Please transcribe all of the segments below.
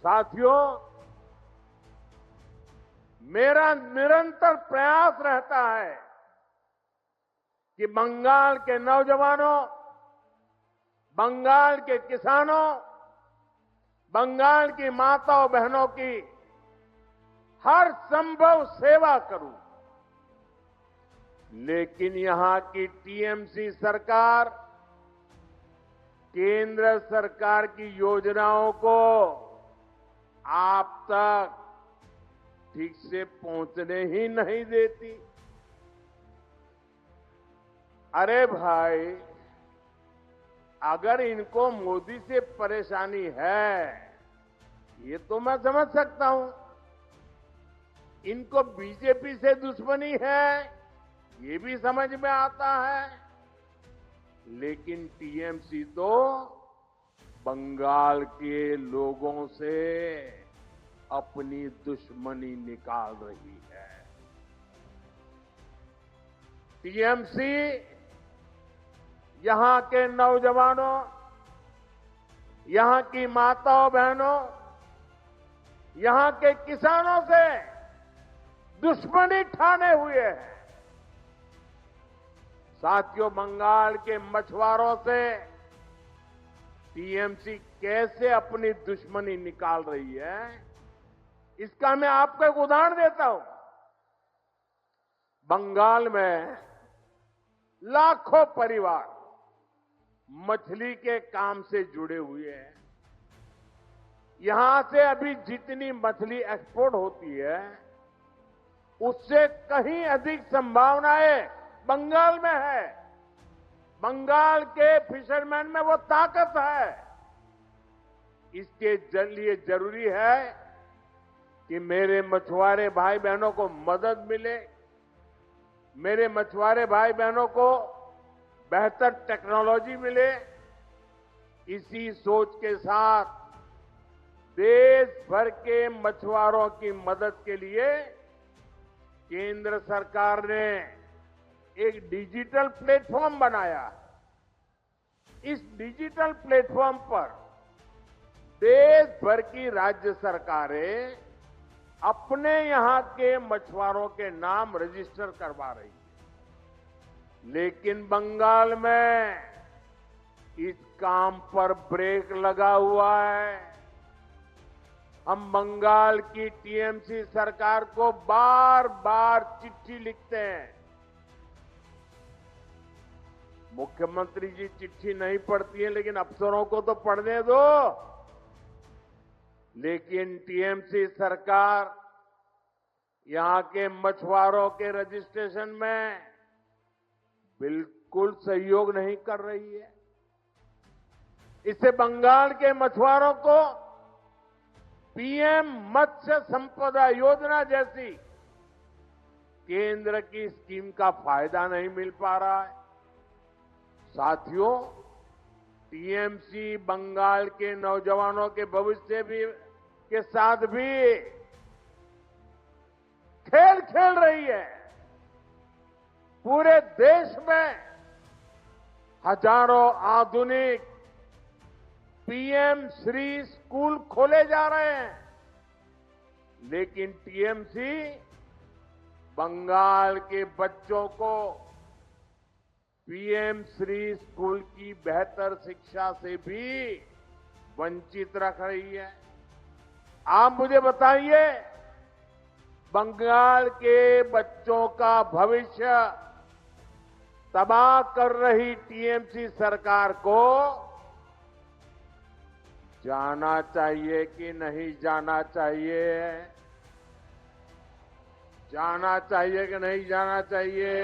साथियों, मेरा निरंतर प्रयास रहता है कि बंगाल के नौजवानों, बंगाल के किसानों, बंगाल की माताओं बहनों की हर संभव सेवा करूं। लेकिन यहां की टीएमसी सरकार केंद्र सरकार की योजनाओं को आप तक ठीक से पहुंचने ही नहीं देती। अरे भाई, अगर इनको मोदी से परेशानी है, ये तो मैं समझ सकता हूं। इनको बीजेपी से दुश्मनी है, ये भी समझ में आता है। लेकिन टीएमसी तो बंगाल के लोगों से अपनी दुश्मनी निकाल रही है। टीएमसी यहां के नौजवानों, यहां की माताओं बहनों, यहां के किसानों से दुश्मनी ठाने हुए हैं। साथियों, बंगाल के मछुआरों से टीएमसी कैसे अपनी दुश्मनी निकाल रही है, इसका मैं आपको एक उदाहरण देता हूं। बंगाल में लाखों परिवार मछली के काम से जुड़े हुए हैं। यहां से अभी जितनी मछली एक्सपोर्ट होती है, उससे कहीं अधिक संभावनाएं बंगाल में है। बंगाल के फिशरमैन में वो ताकत है। इसके लिए जरूरी है कि मेरे मछुआरे भाई बहनों को मदद मिले, मेरे मछुआरे भाई बहनों को बेहतर टेक्नोलॉजी मिले। इसी सोच के साथ देश भर के मछुआरों की मदद के लिए केंद्र सरकार ने एक डिजिटल प्लेटफॉर्म बनाया। इस डिजिटल प्लेटफॉर्म पर देश भर की राज्य सरकारें अपने यहां के मछुआरों के नाम रजिस्टर करवा रही है। लेकिन बंगाल में इस काम पर ब्रेक लगा हुआ है। हम बंगाल की टीएमसी सरकार को बार बार चिट्ठी लिखते हैं। मुख्यमंत्री जी चिट्ठी नहीं पढ़ती है, लेकिन अफसरों को तो पढ़ने दो। लेकिन टीएमसी सरकार यहां के मछुआरों के रजिस्ट्रेशन में बिल्कुल सहयोग नहीं कर रही है। इससे बंगाल के मछुआरों को पीएम मत्स्य संपदा योजना जैसी केंद्र की स्कीम का फायदा नहीं मिल पा रहा है। साथियों, टीएमसी बंगाल के नौजवानों के भविष्य भी के साथ भी खेल खेल रही है। पूरे देश में हजारों आधुनिक पीएम श्री स्कूल खोले जा रहे हैं। लेकिन टीएमसी बंगाल के बच्चों को पीएम श्री स्कूल की बेहतर शिक्षा से भी वंचित रख रही है। आप मुझे बताइए, बंगाल के बच्चों का भविष्य तबाह कर रही टीएमसी सरकार को जाना चाहिए कि नहीं जाना चाहिए? जाना चाहिए कि नहीं जाना चाहिए?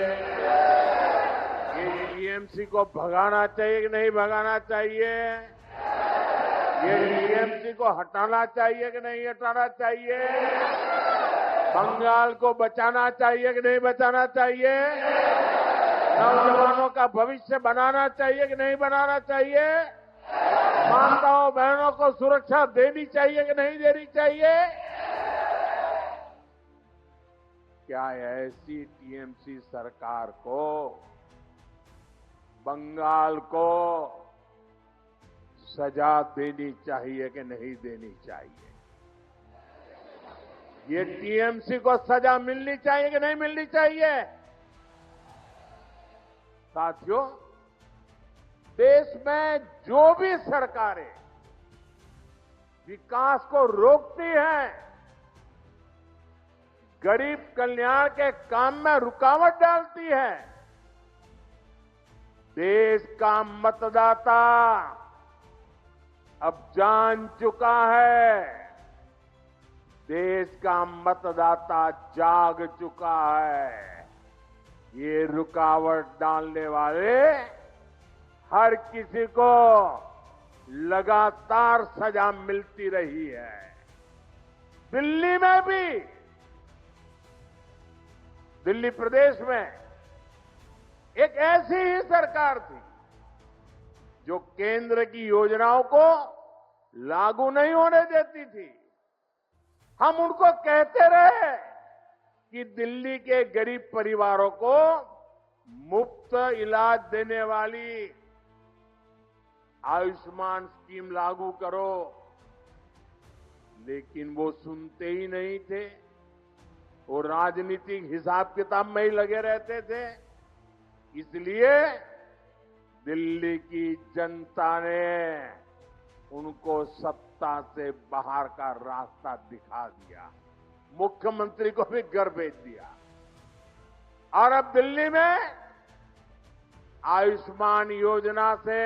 ये टीएमसी को भगाना चाहिए कि नहीं भगाना चाहिए? ये टीएमसी को हटाना चाहिए कि नहीं हटाना चाहिए? बंगाल को बचाना चाहिए कि नहीं बचाना चाहिए? नौजवानों का भविष्य बनाना चाहिए कि नहीं बनाना चाहिए? माताओं बहनों को सुरक्षा देनी चाहिए कि नहीं देनी चाहिए? क्या ऐसी टीएमसी सरकार को, बंगाल को सजा देनी चाहिए कि नहीं देनी चाहिए? ये टीएमसी को सजा मिलनी चाहिए कि नहीं मिलनी चाहिए? साथियों, देश में जो भी सरकारें विकास को रोकती हैं, गरीब कल्याण के काम में रुकावट डालती है, देश का मतदाता अब जान चुका है, देश का मतदाता जाग चुका है। ये रुकावट डालने वाले हर किसी को लगातार सजा मिलती रही है। दिल्ली में भी, दिल्ली प्रदेश में एक ऐसी ही सरकार थी जो केंद्र की योजनाओं को लागू नहीं होने देती थी। हम उनको कहते रहे कि दिल्ली के गरीब परिवारों को मुफ्त इलाज देने वाली आयुष्मान स्कीम लागू करो, लेकिन वो सुनते ही नहीं थे। वो राजनीतिक हिसाब किताब में ही लगे रहते थे। इसलिए दिल्ली की जनता ने उनको सत्ता से बाहर का रास्ता दिखा दिया, मुख्यमंत्री को भी घर भेज दिया। और अब दिल्ली में आयुष्मान योजना से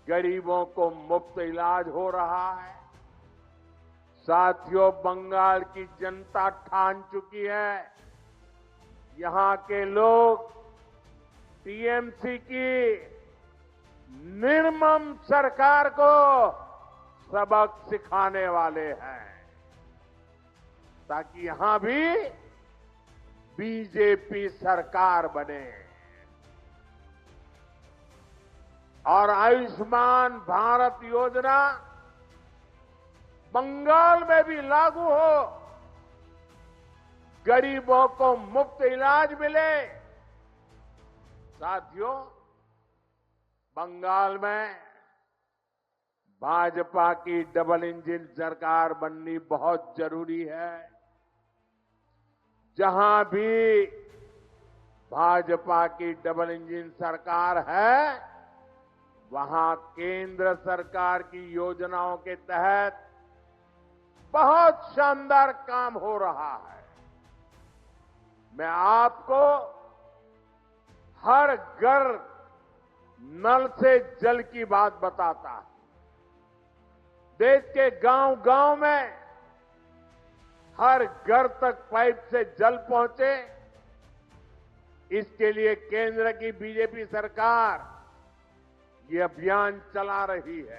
गरीबों को मुफ्त इलाज हो रहा है। साथियों, बंगाल की जनता ठान चुकी है, यहां के लोग टीएमसी की निर्मम सरकार को सबक सिखाने वाले हैं, ताकि यहां भी बीजेपी सरकार बने और आयुष्मान भारत योजना बंगाल में भी लागू हो, गरीबों को मुफ्त इलाज मिले। साथियों, बंगाल में भाजपा की डबल इंजन सरकार बननी बहुत जरूरी है। जहां भी भाजपा की डबल इंजन सरकार है, वहां केंद्र सरकार की योजनाओं के तहत बहुत शानदार काम हो रहा है। मैं आपको हर घर नल से जल की बात बताता हूं। देश के गांव-गांव में हर घर तक पाइप से जल पहुंचे, इसके लिए केंद्र की बीजेपी सरकार ये अभियान चला रही है।